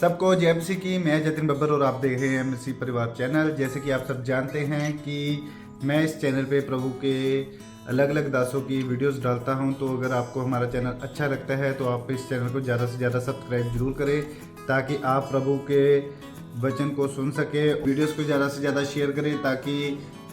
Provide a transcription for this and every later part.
सबको जय मसीह की। मैं जतिन बब्बर और आप देख रहे हैं मसीह परिवार चैनल। जैसे कि आप सब जानते हैं कि मैं इस चैनल पे प्रभु के अलग अलग दासों की वीडियोस डालता हूं, तो अगर आपको हमारा चैनल अच्छा लगता है तो आप इस चैनल को ज़्यादा से ज़्यादा सब्सक्राइब जरूर करें, ताकि आप प्रभु के वचन को सुन सके। वीडियोस को ज़्यादा से ज़्यादा शेयर करें ताकि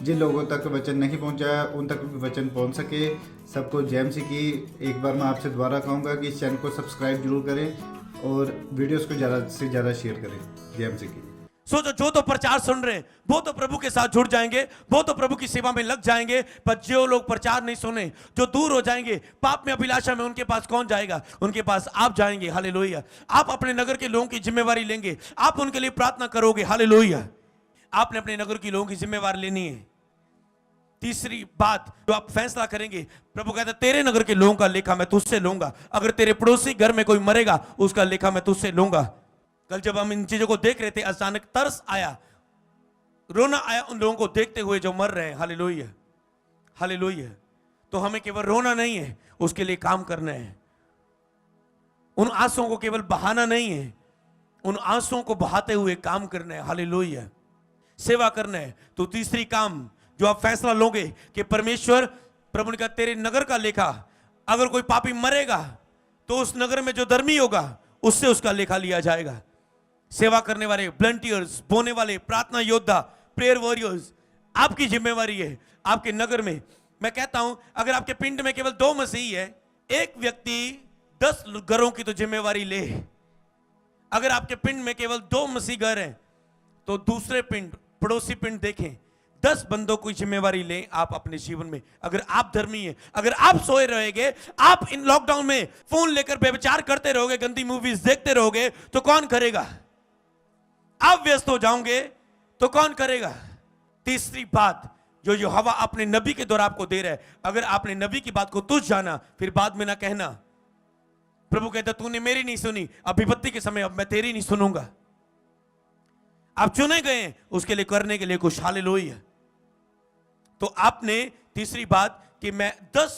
जिन लोगों तक वचन नहीं पहुंचा उन तक भी वचन पहुंच सके। सबको जय मसीह की। एक बार मैं आपसे दोबारा कहूँगा कि इस चैनल को सब्सक्राइब जरूर करें और वीडियोस को ज़्यादा से ज़्यादा शेयर करें। जय मसीह की। सोचो, जो तो प्रचार सुन रहे हैं वो तो प्रभु के साथ जुड़ जाएंगे, वो तो प्रभु की सेवा में लग जाएंगे, पर जो लोग प्रचार नहीं सुने, जो दूर हो जाएंगे पाप में, अभिलाषा में, उनके पास कौन जाएगा? उनके पास आप जाएंगे। हालेलुया। आप अपने नगर के लोगों की जिम्मेवारी लेंगे, आप उनके लिए प्रार्थना करोगे। हालेलुया। आपने अपने नगर के लोगों की जिम्मेवारी लेनी है। तीसरी बात जो आप फैसला करेंगे, प्रभु कहता है तेरे नगर के लोगों का लेखा मैं तुझसे लूंगा। अगर तेरे पड़ोसी घर में कोई मरेगा उसका लेखा मैं तुझसे लूंगा। कल जब हम इन चीजों को देख रहे थे, अचानक तरस आया, रोना आया उन लोगों को देखते हुए जो मर रहे हैं। Hallelujah, hallelujah. तो हमें केवल रोना नहीं है, उसके लिए काम करना है। उन आंसुओं को केवल बहाना नहीं है, उन आंसुओं को बहाते हुए काम करना है। हालेलुया। सेवा करना है। तो तीसरी काम जो आप फैसला लोगे कि परमेश्वर, प्रभु ने कहा तेरे नगर का लेखा, अगर कोई पापी मरेगा तो उस नगर में जो धर्मी होगा उससे उसका लेखा लिया जाएगा। सेवा करने वाले, वॉलंटियर्स, बोने वाले, प्रार्थना योद्धा, प्रेयर वॉरियर्स, आपकी जिम्मेवारी है आपके नगर में। मैं कहता हूं, अगर आपके पिंड में केवल 2 मसीही है, एक व्यक्ति 10 घरों की तो जिम्मेवारी ले। अगर आपके पिंड में केवल 2 मसीही घर हैं तो दूसरे पिंड, पड़ोसी पिंड देखें, 10 बंदों की जिम्मेवारी लें आप अपने जीवन में। अगर आप धर्मी हैं, अगर आप सोए रहेंगे, आप इन लॉकडाउन में फोन लेकर व्यभिचार करते रहोगे, गंदी मूवीज देखते रहोगे, तो कौन करेगा? आप व्यस्त हो जाओगे तो कौन करेगा? तीसरी बात जो यहोवा अपने नबी के द्वारा आपको दे रहा है, अगर आपने नबी की बात को तुझ जाना, फिर बाद में ना कहना। प्रभु कहता तूने मेरी नहीं सुनी, अब विपत्ति के समय अब मैं तेरी नहीं सुनूंगा। आप चुने गए हैं उसके लिए करने के लिए कुछ। हालेलुया। तो आपने तीसरी बात कि मैं 10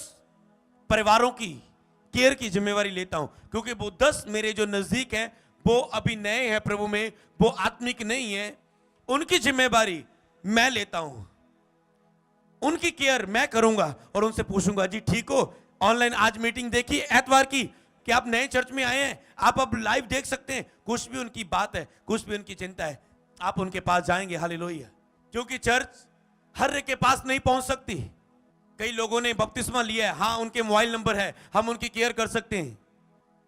परिवारों की केयर की जिम्मेवारी लेता हूं, क्योंकि वो 10 मेरे जो नजदीक हैं वो अभी नए हैं प्रभु में, वो आत्मिक नहीं है, उनकी जिम्मेवारी मैं लेता हूं, उनकी केयर मैं करूंगा और उनसे पूछूंगा जी ठीक हो? ऑनलाइन आज मीटिंग देखी एतवार की कि आप नए चर्च में आए हैं, आप अब लाइव देख सकते हैं। कुछ भी उनकी बात है, कुछ भी उनकी चिंता है, आप उनके पास जाएंगे। हालेलुया। क्योंकि चर्च हर एक के पास नहीं पहुंच सकती। कई लोगों ने बपतिस्मा लिया है, हाँ उनके मोबाइल नंबर है, हम उनकी केयर कर सकते हैं।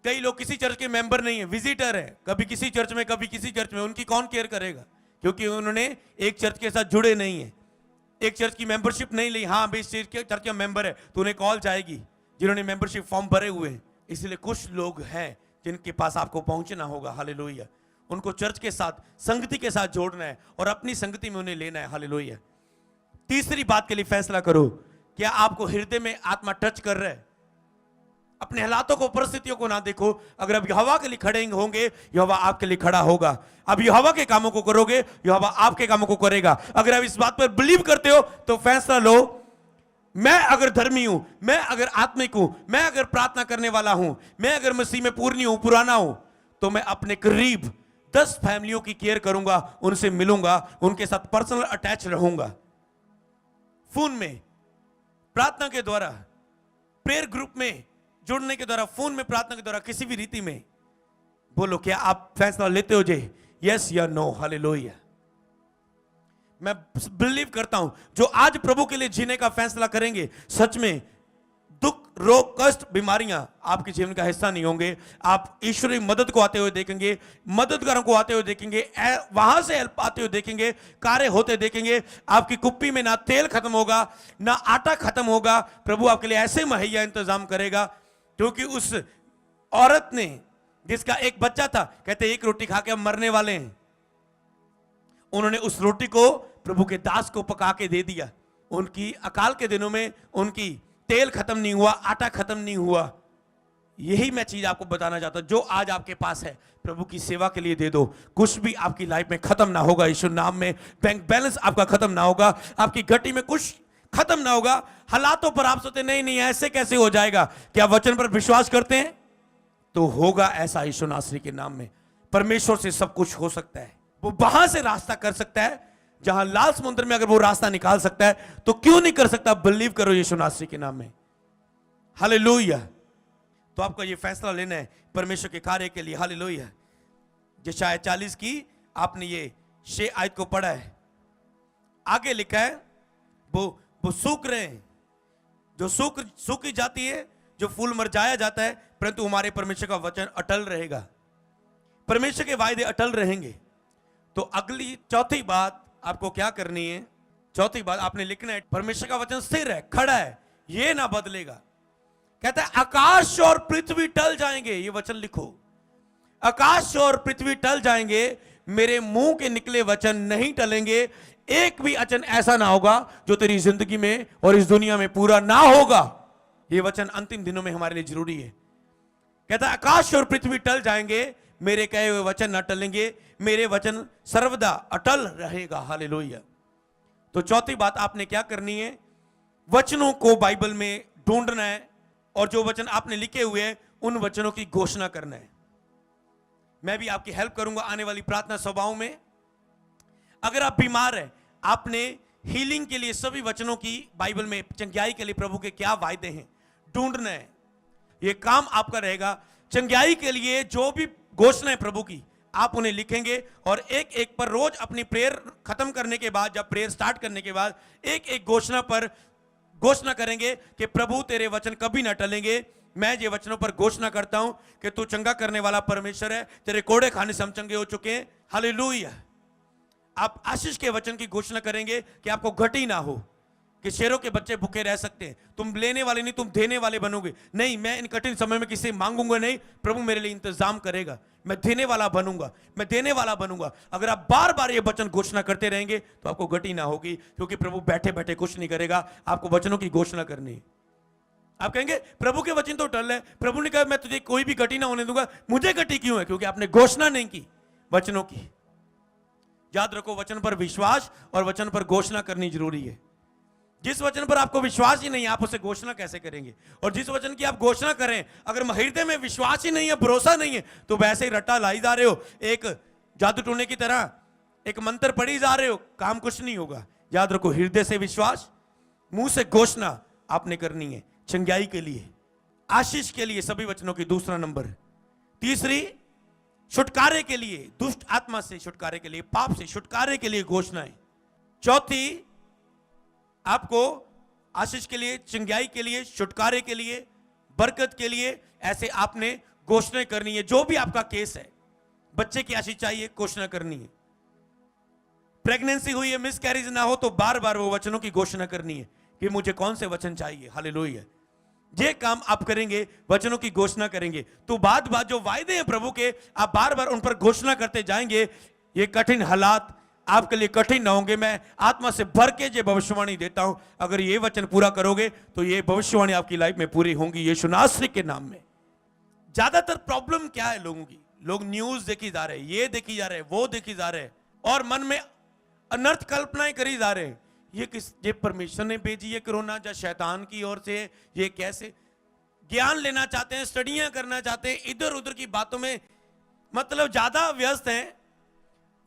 कई लोग किसी चर्च के मेंबर नहीं है, विजिटर है, कभी किसी चर्च में कभी किसी चर्च में, उनकी कौन केयर करेगा? क्योंकि उन्होंने एक चर्च के साथ जुड़े नहीं है, एक चर्च की मेंबरशिप नहीं ली। हाँ भाई इस चर्च का मेंबर है तो उन्हें कॉल जाएगी जिन्होंने मेंबरशिप फॉर्म भरे हुए हैं। इसलिए कुछ लोग हैं जिनके पास आपको पहुंचना होगा। हालेलुया। उनको चर्च के साथ, संगति के साथ जोड़ना है और अपनी संगति में उन्हें लेना है। हालेलुया। तीसरी बात के लिए फैसला करो, क्या आपको हृदय में आत्मा टच कर रहा है? अपने हालातों को, परिस्थितियों को ना देखो। अगर अब यहोवा के लिए खड़े होंगे, यहोवा आपके लिए खड़ा होगा। अब यहोवा के कामों को करोगे, यहोवा आपके कामों को करेगा। अगर आप इस बात पर बिलीव करते हो तो फैसला लो, मैं अगर धर्मी हूं, मैं अगर आत्मिक हूं, मैं अगर प्रार्थना करने वाला हूं, मैं अगर मसीह में पूर्ण हूं, पुराना हूं, तो मैं अपने करीब 10 फैमिलियों की केयर करूंगा, उनसे मिलूंगा, उनके साथ पर्सनल अटैच रहूंगा। फोन में प्रार्थना के द्वारा, प्रेयर ग्रुप में जुड़ने के द्वारा, फोन में प्रार्थना के द्वारा, किसी भी रीति में बोलो, क्या आप फैसला लेते हो जे यस या नो? हालेलुया। मैं बिलीव करता हूं जो आज प्रभु के लिए जीने का फैसला करेंगे, सच में दुख, रोग, कष्ट, बीमारियां आपके जीवन का हिस्सा नहीं होंगे। आप ईश्वरीय मदद को आते हुए देखेंगे, मददगारों को आते हुए देखेंगे, वहां से हेल्प आते हुए देखेंगे, कार्य होते देखेंगे। आपकी कुप्पी में ना तेल खत्म होगा, ना आटा खत्म होगा। प्रभु आपके लिए ऐसे मुहैया इंतजाम करेगा। क्योंकि उस औरत ने, जिसका एक बच्चा था, कहते एक रोटी खा के हम मरने वाले हैं, उन्होंने उस रोटी को प्रभु के दास को पका के दे दिया। उनकी अकाल के दिनों में उनकी तेल खत्म नहीं हुआ, आटा खत्म नहीं हुआ। यही मैं चीज आपको बताना चाहता हूं, जो आज आपके पास है प्रभु की सेवा के लिए दे दो। कुछ भी आपकी लाइफ में खत्म ना होगा यीशु नाम में। बैंक बैलेंस आपका खत्म ना होगा, आपकी घटी में कुछ खत्म ना होगा। हालातों पर आप सोचते नहीं नहीं ऐसे कैसे हो जाएगा, क्या वचन पर विश्वास करते हैं तो होगा ऐसा यीशु नासरी के नाम में। परमेश्वर से सब कुछ हो सकता है। वो वहां से रास्ता कर सकता है जहां लाल समुद्र में अगर वो रास्ता निकाल सकता है तो क्यों नहीं कर सकता? बिलीव करो यीशु नासरी के नाम में। हालेलुया। तो आपको ये फैसला लेना है परमेश्वर के कार्य के लिए। हालेलुया। यशायाह 40 की आपने ये 6 आयत को पढ़ा है। आगे लिखा है वो सूख रहे हैं, जो सूखी जाती है, जो फूल मरझाया जाता है, परंतु हमारे परमेश्वर का वचन अटल रहेगा। परमेश्वर के वायदे अटल रहेंगे। तो अगली चौथी बात आपको क्या करनी है? चौथी बात आपने लिखना है, परमेश्वर का वचन स्थिर है, खड़ा है, ये ना बदलेगा। कहता है आकाश और पृथ्वी टल जाएंगे, ये वचन लिखो। आकाश और पृथ्वी टल जाएंगे, मेरे मुंह के निकले वचन नहीं टलेंगे। एक भी वचन ऐसा ना होगा जो तेरी जिंदगी में और इस दुनिया में पूरा ना होगा। ये वचन अंतिम दिनों में हमारे लिए जरूरी है। कहता है आकाश और पृथ्वी टल जाएंगे, मेरे कहे हुए वचन ना टलेंगे, मेरे वचन सर्वदा अटल रहेगा। हालेलुया। तो चौथी बात आपने क्या करनी है? वचनों को बाइबल में ढूंढना है और जो वचन आपने लिखे हुए हैं उन वचनों की घोषणा करना है। मैं भी आपकी हेल्प करूंगा आने वाली प्रार्थना सभाओं में। अगर आप बीमार हैं, आपने हीलिंग के लिए सभी वचनों की बाइबल में, चंगाई के लिए प्रभु के क्या वायदे हैं, ढूंढना है। यह काम आपका रहेगा। चंगाई के लिए जो भी घोषणा है प्रभु की, आप उन्हें लिखेंगे और एक एक पर रोज अपनी प्रेयर खत्म करने के बाद, जब प्रेयर स्टार्ट करने के बाद एक एक घोषणा पर घोषणा करेंगे कि प्रभु तेरे वचन कभी ना टलेंगे। मैं ये वचनों पर घोषणा करता हूं कि तू चंगा करने वाला परमेश्वर है, तेरे कोड़े खाने से हम चंगे हो चुके हैं। हालेलुया। आप आशीष के वचन की घोषणा करेंगे कि आपको घटी ना हो, कि शेरों के बच्चे भूखे रह सकते हैं। तुम लेने वाले नहीं, तुम देने वाले बनोगे। नहीं, मैं इन कठिन समय में किसी मांगूंगा नहीं, प्रभु मेरे लिए इंतजाम करेगा। मैं देने वाला बनूंगा, मैं देने वाला बनूंगा। अगर आप बार बार ये वचन घोषणा करते रहेंगे तो आपको घटी ना होगी, क्योंकि प्रभु बैठे बैठे कुछ नहीं करेगा। आपको वचनों की घोषणा करनी है। आप कहेंगे प्रभु के वचन तो टल है, प्रभु ने कहा मैं तुझे कोई भी घटी ना होने दूंगा। मुझे घटी क्यों है? क्योंकि आपने घोषणा नहीं की वचनों की। याद रखो, वचन पर विश्वास और वचन पर घोषणा करनी जरूरी है। जिस वचन पर आपको विश्वास ही नहीं है, आप उसे घोषणा कैसे करेंगे? और जिस वचन की आप घोषणा करें, अगर हृदय में विश्वास ही नहीं है, भरोसा नहीं है, तो वैसे ही रट्टा लाई जा रहे हो, एक जादू टोने की तरह एक मंत्र पढ़ी जा रहे हो, काम कुछ नहीं होगा। याद रखो, हृदय से विश्वास, मुंह से घोषणा आपने करनी है। चंगाई के लिए, आशीष के लिए सभी वचनों की दूसरा नंबर। तीसरी, छुटकारे के लिए, दुष्ट आत्मा से छुटकारे के लिए, पाप से छुटकारे के लिए घोषणाएं। चौथी, आपको आशीष के लिए, चंगाई के लिए, छुटकारे के लिए, बरकत के लिए ऐसे आपने घोषणा करनी है। जो भी आपका केस है, बच्चे की आशीष चाहिए, घोषणा करनी है। प्रेगनेंसी हुई है, मिसकैरेज ना हो, तो बार बार वो वचनों की घोषणा करनी है कि मुझे कौन से वचन चाहिए। हालेलुया। ये काम आप करेंगे, वचनों की घोषणा करेंगे, तो बाद बाद जो वायदे हैं प्रभु के, आप बार बार उन पर घोषणा करते जाएंगे। ये कठिन हालात आपके लिए कठिन ना होंगे। मैं आत्मा से भर के ये भविष्यवाणी देता हूं, अगर ये वचन पूरा करोगे तो ये भविष्यवाणी आपकी लाइफ में पूरी होंगी, यीशु नासरी के नाम में। ज्यादातर प्रॉब्लम क्या है लोगों की? लोग न्यूज देखी जा रहे हैं, ये देखी जा रहे हैं, वो देखी जा रहे हैं, और मन में अनर्थ कल्पनाएं करी जा रहे हैं। ये परमेश्वर ने भेजी है कोरोना, या शैतान की ओर से? ये कैसे? ज्ञान लेना चाहते हैं, स्टडियां करना चाहते हैं, इधर उधर की बातों में मतलब ज्यादा व्यस्त हैं,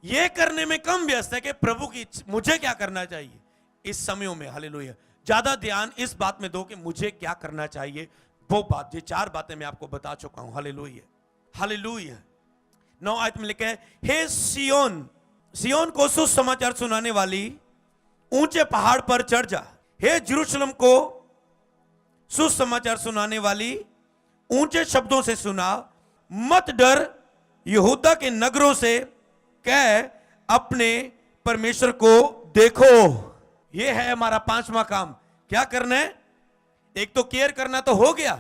ये करने में कम व्यस्त है कि प्रभु की मुझे क्या करना चाहिए इस समयों में। हालेलुया। ज्यादा ध्यान इस बात में दो कि मुझे क्या करना चाहिए, वो बात। ये 4 बातें मैं आपको बता चुका हूं। Hallelujah, hallelujah. 9 आयत में लिखा है, हे सियोन, सियोन को सुसमाचार सुनाने वाली ऊंचे पहाड़ पर चढ़ जा। हे यरूशलेम को सुसमाचार सुनाने वाली ऊंचे शब्दों से सुना, मत डर, यहूदा के नगरों से कह अपने परमेश्वर को देखो। यह है हमारा 5वां काम। क्या करना है? एक तो केयर करना तो हो गया,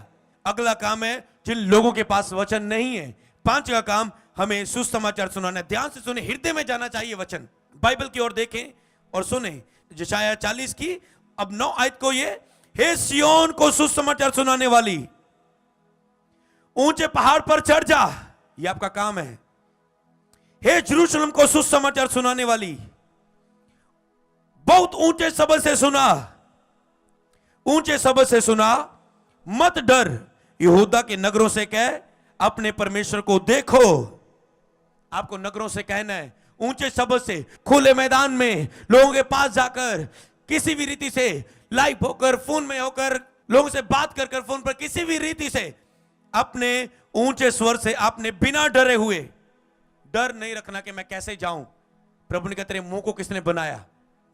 अगला काम है जिन लोगों के पास वचन नहीं है, 5वां काम हमें सुसमाचार सुनाना है। ध्यान से सुने, हृदय में जाना चाहिए वचन। बाइबल की ओर देखें और सुने यशायाह 40 की अब 9 आयत को, ये हे सियोन को सुसमाचार सुनाने वाली ऊंचे पहाड़ पर चढ़ जा, ये आपका काम है। हे यरूशलेम को सुसमाचार सुनाने वाली, बहुत ऊंचे शब्द से सुना, ऊंचे शब्द से सुना, मत डर, यहूदा के नगरों से कह अपने परमेश्वर को देखो। आपको नगरों से कहना है, ऊंचे शब्द से, खुले मैदान में लोगों के पास जाकर, किसी भी रीति से लाइव होकर, फोन में होकर, लोगों से बात कर कर, फोन पर किसी भी रीति से अपने ऊंचे स्वर से आपने बिना डरे हुए, डर नहीं रखना कि मैं कैसे जाऊं। प्रभु ने कहा तेरे मुंह को किसने बनाया?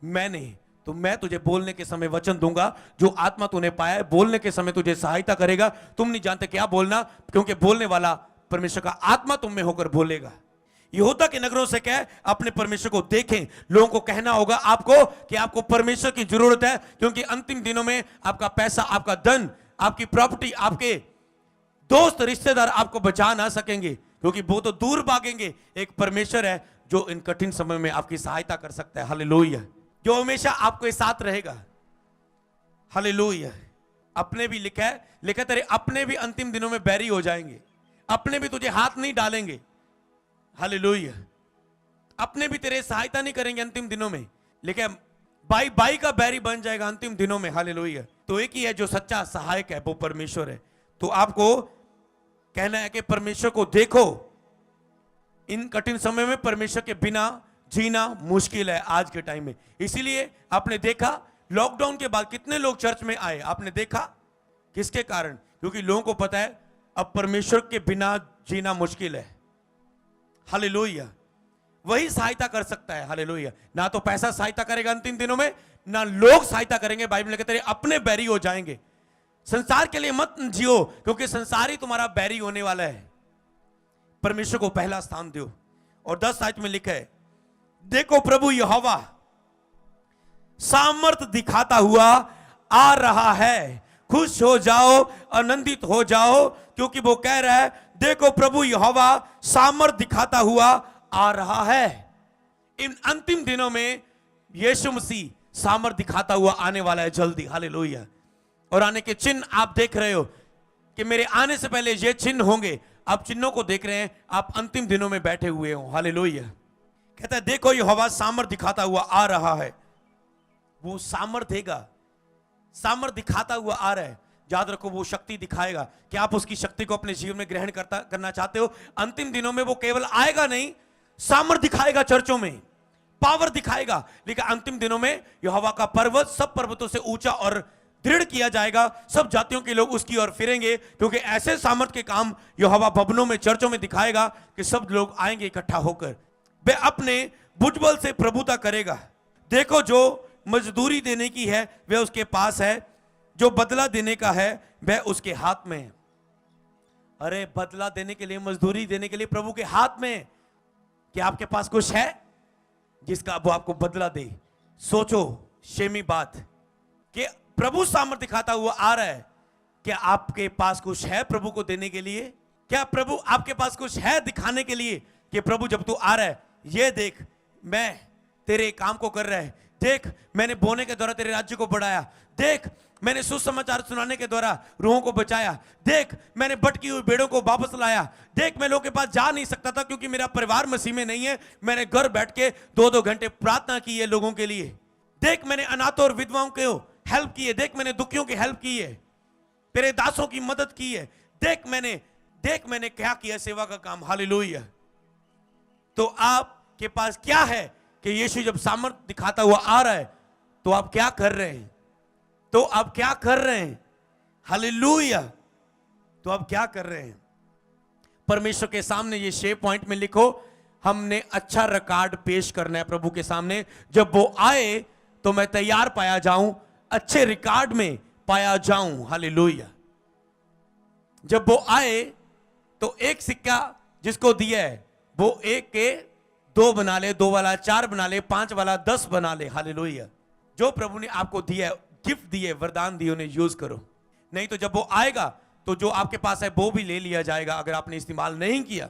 मैंने। तो मैं तुझे बोलने के समय वचन दूंगा, जो आत्मा तूने पाया है बोलने के समय तुझे सहायता करेगा। तुम नहीं जानते क्या बोलना, क्योंकि बोलने वाला परमेश्वर का आत्मा तुम में होकर बोलेगा। यहूदा के नगरों से कह अपने परमेश्वर को देखें। लोगों को कहना होगा आपको कि आपको परमेश्वर की जरूरत है, क्योंकि अंतिम दिनों में आपका पैसा, आपका धन, आपकी प्रॉपर्टी, आपके दोस्त रिश्तेदार आपको बचा ना सकेंगे, क्योंकि वो तो दूर भागेंगे। एक परमेश्वर है जो इन कठिन समय में आपकी सहायता कर सकता है। हालेलुया। जो हमेशा आपके साथ रहेगा। हालेलुया। अपने भी लिखा तेरे अपने भी अंतिम दिनों में बैरी हो जाएंगे, अपने भी तुझे हाथ नहीं डालेंगे। हालेलुया। अपने भी तेरे सहायता नहीं करेंगे अंतिम दिनों में, लेकिन भाई भाई का बैरी बन जाएगा अंतिम दिनों में। हालेलुया। तो एक ही है जो सच्चा सहायक है, वो परमेश्वर है। तो आपको कहना है कि परमेश्वर को देखो। इन कठिन समय में परमेश्वर के बिना जीना मुश्किल है आज के टाइम में। इसीलिए आपने देखा लॉकडाउन के बाद कितने लोग चर्च में आए, आपने देखा किसके कारण? क्योंकि लोगों को पता है अब परमेश्वर के बिना जीना मुश्किल है। हालेलुया। वही सहायता कर सकता है। हालेलुया। ना तो पैसा सहायता करेगा अंतिम दिनों में, ना लोग सहायता करेंगे। बाइबल में कहते हैं अपने बैरी हो जाएंगे। संसार के लिए मत जियो, क्योंकि संसार ही तुम्हारा बैरी होने वाला है। परमेश्वर को पहला स्थान दो। और 10 आयत में लिखा है, देखो प्रभु यहोवा सामर्थ दिखाता हुआ आ रहा है, खुश हो जाओ, आनंदित हो जाओ, क्योंकि वो कह रहा है देखो प्रभु यहोवा सामर्थ दिखाता हुआ आ रहा है। इन अंतिम दिनों में यीशु मसीह सामर्थ दिखाता हुआ आने वाला है जल्दी। हालेलुया। और आने के चिन्ह आप देख रहे हो कि मेरे आने से पहले ये चिन्ह होंगे। आप चिन्हों को देख रहे हैं, आप अंतिम दिनों में बैठे हुए हो। हालेलुया। कहता है देखो यहोवा सामर्थ दिखाता हुआ आ रहा है। वो सामर्थ देगा, सामर्थ दिखाता हुआ आ रहा है। याद रखो वो शक्ति दिखाएगा। कि आप उसकी शक्ति को अपने जीवन में ग्रहण करना चाहते हो? अंतिम दिनों में वो केवल आएगा नहीं, सामर्थ दिखाएगा, चर्चों में पावर दिखाएगा। लेकिन अंतिम दिनों में यहोवा का पर्वत सब पर्वतों से ऊंचा और दृढ़ किया जाएगा। सब जातियों के लोग उसकी ओर फिरेंगे, क्योंकि ऐसे सामर्थ के काम यहोवा भवनों में, चर्चों में दिखाएगा कि सब लोग आएंगे इकट्ठा होकर। वे अपने भुजबल से प्रभुता करेगा। देखो जो मजदूरी देने की है वह उसके पास है, जो बदला देने का है वह उसके हाथ में है। अरे बदला देने के लिए, मजदूरी देने के लिए प्रभु के हाथ में है। क्या आपके पास कुछ है जिसका वो आपको बदला दे? सोचो शेमी बात कि प्रभु सामर्थ दिखाता हुआ आ रहा है। क्या आपके पास कुछ है प्रभु को देने के लिए? क्या प्रभु आपके पास कुछ है दिखाने के लिए कि प्रभु जब तू आ रहा है, ये देख मैं तेरे काम को कर रहा है, देख मैंने बोने के द्वारा तेरे राज्य को बढ़ाया, देख मैंने सुसमाचार सुनाने के द्वारा रूहों को बचाया, देख मैंने भटकी हुई भेड़ों को वापस लाया, देख मैं लोगों के पास जा नहीं सकता था क्योंकि मेरा परिवार मसीह में नहीं है, मैंने घर बैठ के 2-2 घंटे प्रार्थना की है लोगों के लिए, देख मैंने अनाथों और विधवाओं को हेल्प की है, देख मैंने दुखियों की हेल्प की है, तेरे दासों की मदद की है, देख मैंने क्या किया सेवा का काम। हालेलुया। तो आपके पास क्या है कि यीशु जब सामर्थ दिखाता हुआ आ रहा है तो आप क्या कर रहे हैं? तो आप क्या कर रहे हैं? हालेलुया। तो आप क्या कर रहे हैं? परमेश्वर के सामने ये 6 पॉइंट में लिखो, हमने अच्छा रिकॉर्ड पेश करना है प्रभु के सामने। जब वो आए तो मैं तैयार पाया जाऊं, अच्छे रिकॉर्ड में पाया जाऊं। हालेलुया। जब वो आए तो एक सिक्का जिसको दिया है वो 1 के 2 बना ले, 2 वाला 4 बना ले, 5 वाला 10 बना ले। हालेलुया। जो प्रभु ने आपको दिया है, गिफ्ट दिए, वरदान दिए, उन्हें यूज करो। नहीं तो जब वो आएगा तो जो आपके पास है वो भी ले लिया जाएगा अगर आपने इस्तेमाल नहीं किया।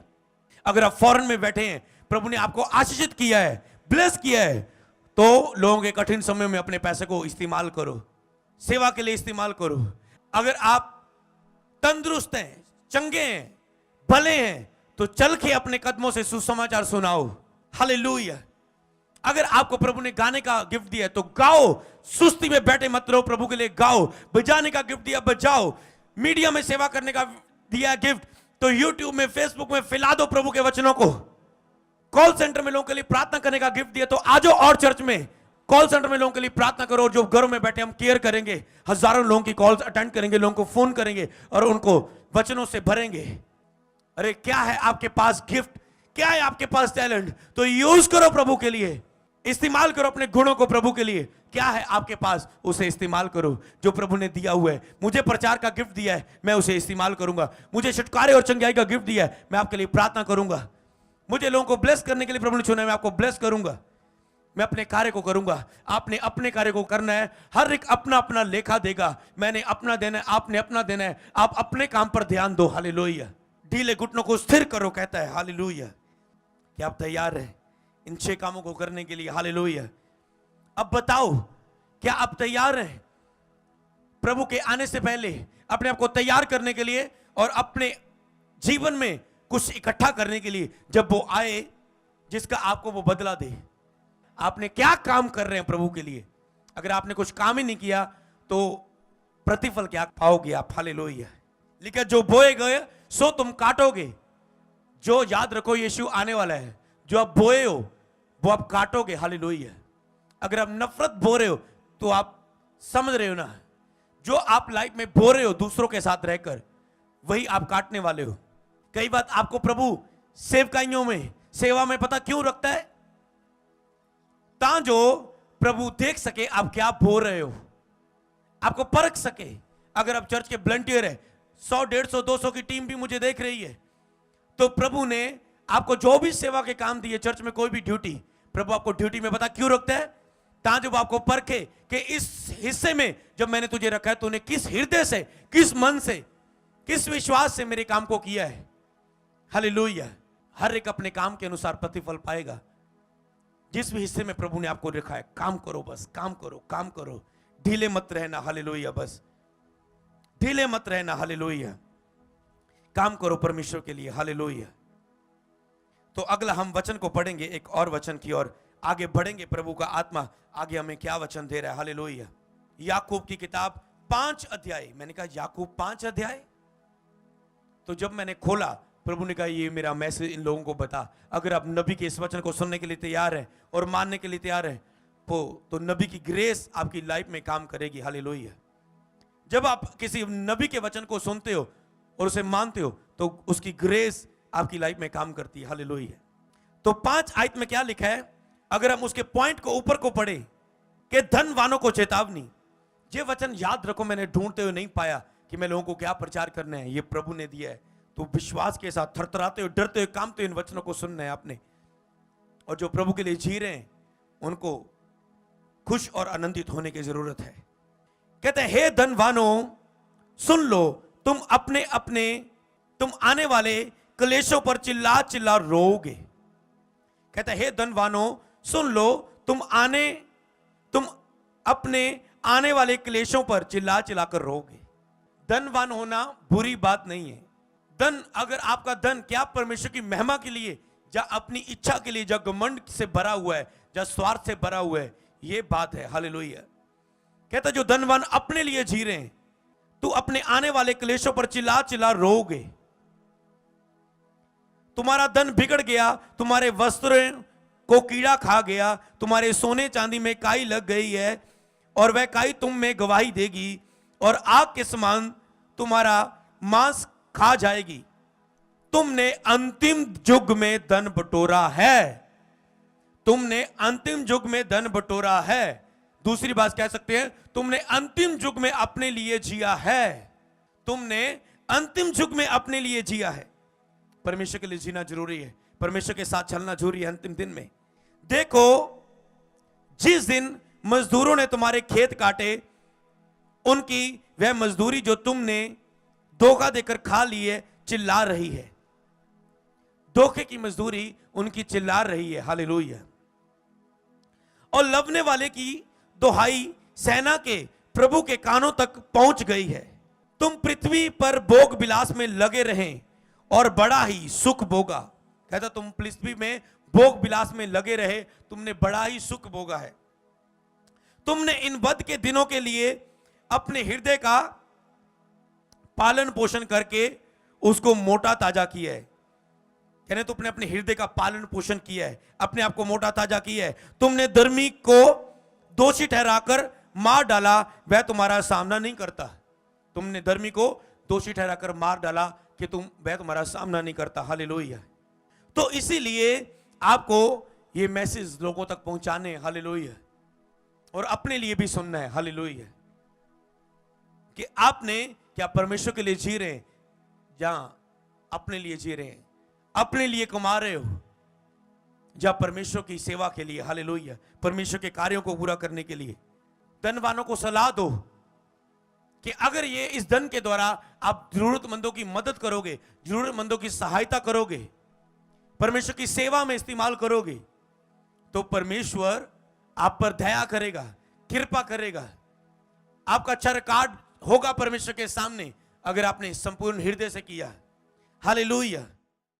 अगर आप फॉरेन में बैठे हैं, प्रभु ने आपको आशीषित किया है, ब्लेस किया है, तो लोगों के कठिन समय में अपने पैसे को इस्तेमाल करो, सेवा के लिए इस्तेमाल करो। अगर आप तंदुरुस्त हैं, चंगे हैं, भले हैं, तो चल के अपने कदमों से सुसमाचार सुनाओ। हालेलुया। अगर आपको प्रभु ने गाने का गिफ्ट दिया तो गाओ, सुस्ती में बैठे मत रहो, प्रभु के लिए गाओ। बजाने का गिफ्ट दिया, बजाओ। मीडिया में सेवा करने का दिया गिफ्ट तो यूट्यूब में, फेसबुक में फैला दो प्रभु के वचनों को। कॉल सेंटर में लोगों के लिए प्रार्थना करने का गिफ्ट दिया, तो आज और चर्च में कॉल सेंटर में लोगों के लिए प्रार्थना करो। और जो घरों में बैठे हम केयर करेंगे, हजारों लोगों की कॉल्स अटेंड करेंगे, लोगों को फोन करेंगे और उनको वचनों से भरेंगे। अरे क्या है आपके पास गिफ्ट, क्या है आपके पास टैलेंट, तो यूज करो प्रभु के लिए, इस्तेमाल करो अपने गुणों को प्रभु के लिए। क्या है आपके पास, उसे इस्तेमाल करो। जो प्रभु ने दिया हुआ है, मुझे प्रचार का गिफ्ट दिया है, मैं उसे इस्तेमाल करूंगा। मुझे छुटकारे और चंगाई का गिफ्ट दिया है, मैं आपके लिए प्रार्थना करूंगा। मुझे लोगों को ब्लेस करने के लिए प्रभु ने चुना है, मैं आपको ब्लेस करूंगा। मैं अपने कार्य को करूंगा, आपने अपने कार्य को करना है। हर एक अपना अपना लेखा देगा। मैंने अपना देना है, आपने अपना देना है। आप अपने काम पर ध्यान दो। हालेलुया। ढीले घुटनों को स्थिर करो, कहता है। हालेलुया। क्या आप तैयार हैं इन 6 कामों को करने के लिए? हालेलुया। अब बताओ, क्या आप तैयार हैं प्रभु के आने से पहले अपने आप को तैयार करने के लिए और अपने जीवन में कुछ इकट्ठा करने के लिए, जब वो आए जिसका आपको वो बदला दे? आपने क्या काम कर रहे हैं प्रभु के लिए? अगर आपने कुछ काम ही नहीं किया तो प्रतिफल क्या पाओगे आप? हालेलुया। लेकिन जो बोए गए सो तुम काटोगे। जो याद रखो, यीशु आने वाला है। जो आप बोए हो वो आप काटोगे। हालेलुया। अगर आप नफरत बो रहे हो तो आप समझ रहे हो ना, जो आप लाइफ में बो रहे हो दूसरों के साथ रहकर, वही आप काटने वाले हो। कई बात आपको प्रभु सेवकाइयों में, सेवा में पता क्यों रखता है? जो प्रभु देख सके आप क्या बोल रहे हो, आपको परख सके। अगर आप चर्च के वॉलंटियर है, 100, 150, 200 की टीम भी मुझे देख रही है, तो प्रभु ने आपको जो भी सेवा के काम दिए, चर्च में कोई भी ड्यूटी, प्रभु आपको ड्यूटी में पता क्यों रखता है? जब आपको परखे कि इस हिस्से में जब मैंने तुझे रखा है, तूने किस हृदय से, किस मन से, किस विश्वास से मेरे काम को किया है। हालेलुया। हर एक अपने काम के अनुसार प्रतिफल पाएगा। जिस भी हिस्से में प्रभु ने आपको रखा है, काम करो, बस काम करो, काम करो। ढीले मत रहना। हालेलुया। बस ढीले मत रहना। हालेलुया। काम करो परमेश्वर के लिए। हालेलुया। तो अगला हम वचन को पढ़ेंगे, एक और वचन की ओर आगे बढ़ेंगे। प्रभु का आत्मा आगे हमें क्या वचन दे रहा है। हालेलुया। याकूब की किताब 5 अध्याय। मैंने कहा याकूब 5 अध्याय, तो जब मैंने खोला, प्रभु ने कहा ये मेरा मैसेज इन लोगों को बता। अगर आप नबी के इस वचन को सुनने के लिए तैयार हैं और मानने के लिए तैयार हैं, तो नबी की ग्रेस आपकी लाइफ में काम करेगी। हालेलुया। जब आप किसी नबी के वचन को सुनते हो और उसे मानते हो, तो उसकी ग्रेस आपकी लाइफ में काम करती है। हालेलुया। तो 5 आयत में क्या लिखा है, अगर हम उसके पॉइंट को ऊपर को पढ़े कि धनवानों को चेतावनी। ये वचन याद रखो, मैंने ढूंढते हुए नहीं पाया कि मैं लोगों को क्या प्रचार करना है, ये प्रभु ने दिया है। तो विश्वास के साथ थरथराते हुए, डरते हुए, कांपते हुए इन वचनों को सुनना है आपने। और जो प्रभु के लिए जी रहे हैं उनको खुश और आनंदित होने की जरूरत है। कहते हैं, हे धनवानों सुन लो, तुम आने वाले क्लेशों पर चिल्ला चिल्ला रोओगे। कहते हैं, हे धनवानों सुन लो, तुम अपने आने वाले क्लेशों पर चिल्ला चिल्ला कर रोओगे। धनवान होना बुरी बात नहीं है। धन, अगर आपका धन क्या परमेश्वर की महिमा के लिए, या अपनी इच्छा के लिए, या घमंड से भरा हुआ है, या स्वार्थ से भरा हुआ है, ये बात है। हालेलुया। कहता जो धनवान अपने लिए जी रहे हैं, तू अपने आने वाले क्लेशों पर चिल्ला चिल्ला रोओगे। तुम्हारा धन बिगड़ गया, तुम्हारे वस्त्र को कीड़ा खा गया, तुम्हारे सोने चांदी में काई लग गई है, और वह काई तुम में गवाही देगी, और आग के समान तुम्हारा मांस खा जाएगी। तुमने अंतिम युग में धन बटोरा है। तुमने अंतिम युग में धन बटोरा है। दूसरी बात कह सकते हैं, तुमने अंतिम युग में अपने लिए जिया है। तुमने अंतिम युग में अपने लिए जिया है। परमेश्वर के लिए जीना जरूरी है, परमेश्वर के साथ चलना जरूरी है। अंतिम दिन में देखो, जिस दिन मजदूरों ने तुम्हारे खेत काटे, उनकी वह मजदूरी जो तुमने धोखा देकर खा ली है, चिल्ला रही है। धोखे की मजदूरी उनकी चिल्ला रही है। हालेलुया। और लवने वाले की दुहाई सेना के प्रभु के कानों तक पहुंच गई है। तुम पृथ्वी पर भोग विलास में लगे रहें और बड़ा ही सुख भोगा। कहता तुम पृथ्वी में भोग विलास में लगे रहे, तुमने बड़ा ही सुख भोगा है। तुमने इन वध के दिनों के लिए अपने हृदय का पालन पोषण करके उसको मोटा ताजा किया है। कहने तुमने अपने हृदय का पालन पोषण किया है, अपने आप को मोटा ताजा किया है, तुमने धर्मी को दोषी ठहराकर मार डाला, वह तुम्हारा सामना नहीं करता। तुमने धर्मी को दोषी ठहराकर मार डाला कि वह तुम्हारा सामना नहीं करता। हालेलुया। तो इसीलिए आपको ये मैसेज लोगों तक पहुंचाने, हालेलुया, और अपने लिए भी सुनना है, हालेलुया, कि आपने क्या परमेश्वर के लिए जी रहे हैं, जहां अपने लिए जी रहे हैं, अपने लिए कमा रहे हो, जहां परमेश्वर की सेवा के लिए, हालेलुया, परमेश्वर के कार्यों को पूरा करने के लिए। धनवानों को सलाह दो कि अगर ये इस धन के द्वारा आप जरूरतमंदों की मदद करोगे, जरूरतमंदों की सहायता करोगे, परमेश्वर की सेवा में इस्तेमाल करोगे, तो परमेश्वर आप पर दया करेगा, कृपा करेगा, आपका अच्छा रिकॉर्ड होगा परमेश्वर के सामने, अगर आपने संपूर्ण हृदय से किया। हालेलुया।